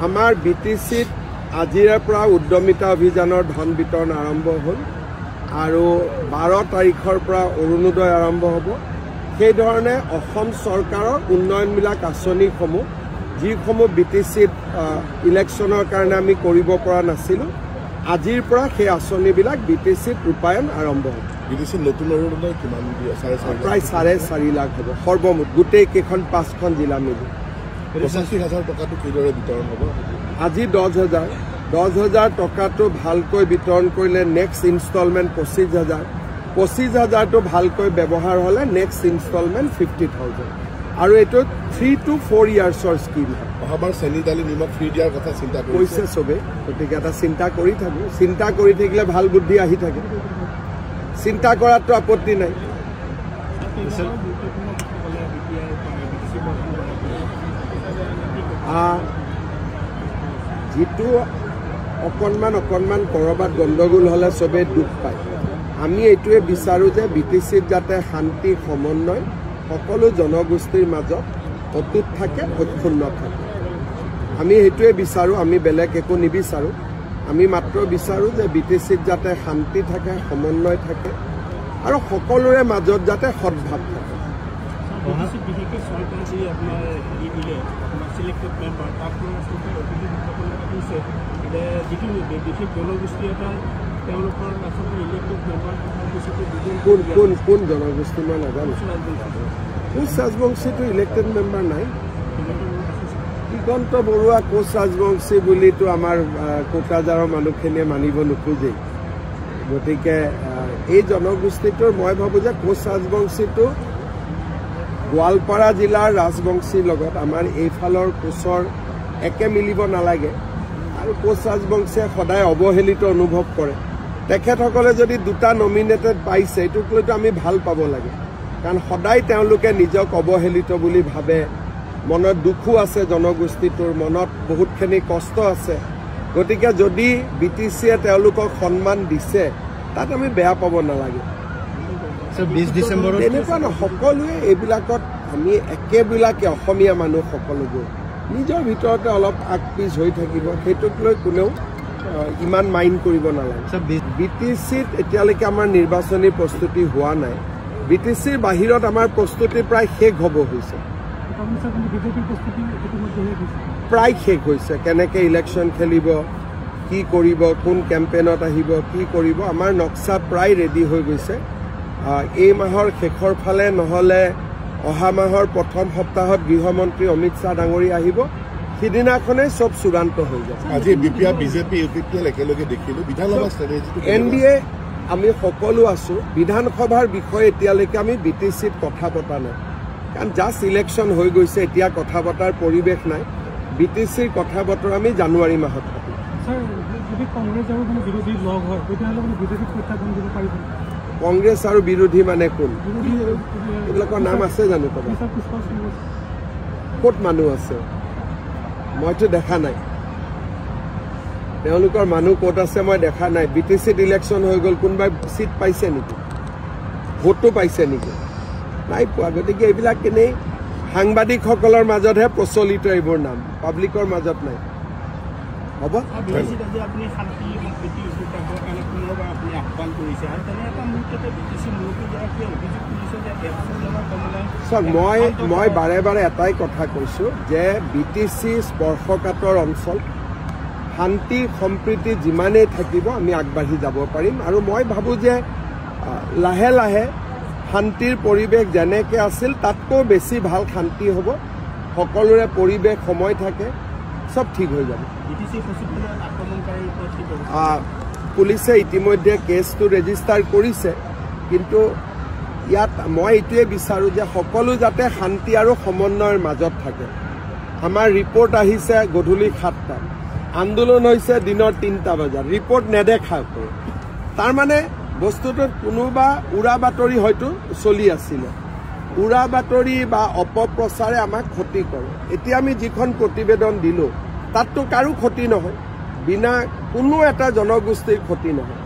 আমাৰ বিটিচিত আজিৰ পৰা উদ্যমিতা অভিযানৰ ধন বিতৰণ আৰম্ভ হ'ল আৰু 12 তাৰিখৰ পৰা অৰুণোদয় আৰম্ভ হ'ব। সেই ধৰণে অসম চৰকাৰৰ উন্নয়নমূলক আঁচনিসমূহ যিসমূহ বিটিচিত ইলেকশ্যনৰ কাৰণে আমি কৰিব পৰা নাছিলোঁ, আজিৰ পৰা সেই আঁচনিবিলাক বিটিচিত ৰূপায়ণ আৰম্ভ হ'ব। বিটিচিত নতুন অৰুণোদয় কিমান প্ৰায় 4.5 লাখ হ'ব সৰ্বমুঠ গোটেই কেইখন 5খন জিলা মিলি। 85,000 টকাটো কিদৰে বিতৰণ হ'ব? আজি 10,000 টকাটো ভালকৈ বিতৰণ কৰিলে নেক্সট ইনষ্টলমেণ্ট 25,000, 25,000টো ভালকৈ ব্যৱহাৰ হ'লে নেক্সট ইনষ্টলমেণ্ট 50,000 আৰু এইটো 3 to 4 ইয়াৰ্ছৰ স্কিম হয়। অহাবাৰ চেনি দালি নিমখ ফ্ৰী দিয়াৰ কথা চিন্তা কৰিছে চবেই, গতিকে এটা চিন্তা কৰি থাকোঁ। চিন্তা কৰি থাকিলে ভাল বুদ্ধি আহি থাকে, চিন্তা কৰাটো আপত্তি নাই। যিটো অকণমান ক'ৰবাত গণ্ডগোল হ'লে চবেই দুখ পায়। আমি এইটোৱে বিচাৰোঁ যে বিটিচিত যাতে শান্তি সমন্বয় সকলো জনগোষ্ঠীৰ মাজত অটুট থাকে, অক্ষুণ্ণ থাকে। আমি সেইটোৱে বিচাৰোঁ, আমি বেলেগ একো নিবিচাৰোঁ। আমি মাত্ৰ বিচাৰোঁ যে বিটিচিত যাতে শান্তি থাকে, সমন্বয় থাকে আৰু সকলোৰে মাজত যাতে সদ্ভাৱ থাকে। কোন জনগোষ্ঠী মই নাজানো। কোচ ৰাজবংশীটো ইলেক্টেড মেম্বাৰ নাই। দিগন্ত বৰুৱা কোচ ৰাজবংশী বুলিতো আমাৰ কোকৰাঝাৰৰ মানুহখিনিয়ে মানিব নোখোজেই। গতিকে এই জনগোষ্ঠীটোৰ মই ভাবোঁ যে কোচ ৰাজবংশীটো গোৱালপাৰা জিলাৰ ৰাজবংশীৰ লগত আমাৰ এইফালৰ কোচৰ একে মিলিব নালাগে আৰু কোচ ৰাজবংশীয়ে সদায় অৱহেলিত অনুভৱ কৰে। তেখেতসকলে যদি 2টা নমিনেটেড পাইছে, এইটোক লৈতো আমি ভাল পাব লাগে, কাৰণ সদায় তেওঁলোকে নিজক অৱহেলিত বুলি ভাবে। মনত দুখো আছে, জনগোষ্ঠীটোৰ মনত বহুতখিনি কষ্ট আছে। গতিকে যদি বিটিচিয়ে তেওঁলোকক সন্মান দিছে, তাত আমি বেয়া পাব নালাগে। 20 ডিচেম্বৰত তেনেকুৱা নহয়, সকলোৱে এইবিলাকত আমি একেবিলাকে অসমীয়া মানুহ সকলোবোৰ নিজৰ ভিতৰতে অলপ আগপিছ হৈ থাকিব, সেইটোক লৈ কোনেও ইমান মাইণ্ড কৰিব নালাগে। বিটিচিত এতিয়ালৈকে আমাৰ নিৰ্বাচনী প্ৰস্তুতি হোৱা নাই। বিটিচিৰ বাহিৰত আমাৰ প্ৰস্তুতি প্ৰায় শেষ হ'ব হৈছে, প্ৰায় শেষ হৈছে। কেনেকৈ ইলেকশ্যন খেলিব, কি কৰিব, কোন কেম্পেইনত আহিব, কি কৰিব, আমাৰ নক্সা প্ৰায় ৰেডি হৈ গৈছে। এই মাহৰ শেষৰ ফালে নহ'লে অহা মাহৰ প্ৰথম সপ্তাহত গৃহমন্ত্ৰী অমিত শ্বাহ ডাঙৰী আহিব, সিদিনাখনেই চব চূড়ান্ত হৈ যাব। আজি বিপিআৰ বিজেপি ইউপিপিএল একেলগে দেখিলোঁ। বিধানসভা NDA আমি সকলো আছোঁ। বিধানসভাৰ বিষয়ে এতিয়ালৈকে আমি বিটিচিত কথা পতা নাই, কাৰণ জাষ্ট ইলেকশ্যন হৈ গৈছে, এতিয়া কথা পতাৰ পৰিৱেশ নাই। বিটিচিৰ কথা বতৰা আমি জানুৱাৰী মাহত পাতিম। কংগ্ৰেছ আৰু বিৰোধী মানে কোন? এইবিলাকৰ নাম আছে জানো? ক'ত মানুহ আছে? মইতো দেখা নাই। তেওঁলোকৰ মানুহ ক'ত আছে মই দেখা নাই। বিটিচিত ইলেকশ্যন হৈ গ'ল, কোনোবাই চিট পাইছে নেকি? ভোটটো পাইছে নেকি? নাই পোৱা। গতিকে এইবিলাক এনেই সাংবাদিকসকলৰ মাজতহে প্ৰচলিত এইবোৰ নাম, পাব্লিকৰ মাজত নাই। হ'ব। চাওক, মই বাৰে বাৰে এটাই কথা কৈছোঁ যে বিটিচি স্পৰ্শকাতৰ অঞ্চল, শান্তি সম্প্ৰীতি যিমানেই থাকিব আমি আগবাঢ়ি যাব পাৰিম। আৰু মই ভাবোঁ যে লাহে লাহে শান্তিৰ পৰিৱেশ যেনেকৈ আছিল তাতকৈ বেছি ভাল শান্তি হ'ব। সকলোৰে পৰিৱেশ সময় থাকে, চব ঠিক হৈ যাব। পুলিচে ইতিমধ্যে কেছটো ৰেজিষ্টাৰ কৰিছে, কিন্তু ইয়াত মই এইটোৱে বিচাৰোঁ যে সকলো যাতে শান্তি আৰু সমন্বয়ৰ মাজত থাকে। আমাৰ ৰিপৰ্ট আহিছে গধূলি 7টাত, আন্দোলন হৈছে দিনৰ 3টা বজাত, ৰিপৰ্ট নেদেখাকৈ। তাৰমানে বস্তুটোত কোনোবা উৰা বাতৰি হয়তো চলি আছিলে। উৰা বাতৰি বা অপপ্ৰচাৰে আমাক ক্ষতি কৰে। এতিয়া আমি যিখন প্ৰতিবেদন দিলোঁ তাততো কাৰো ক্ষতি নহয়, বিনা কোনো এটা জনগোষ্ঠীৰ ক্ষতি নহয়।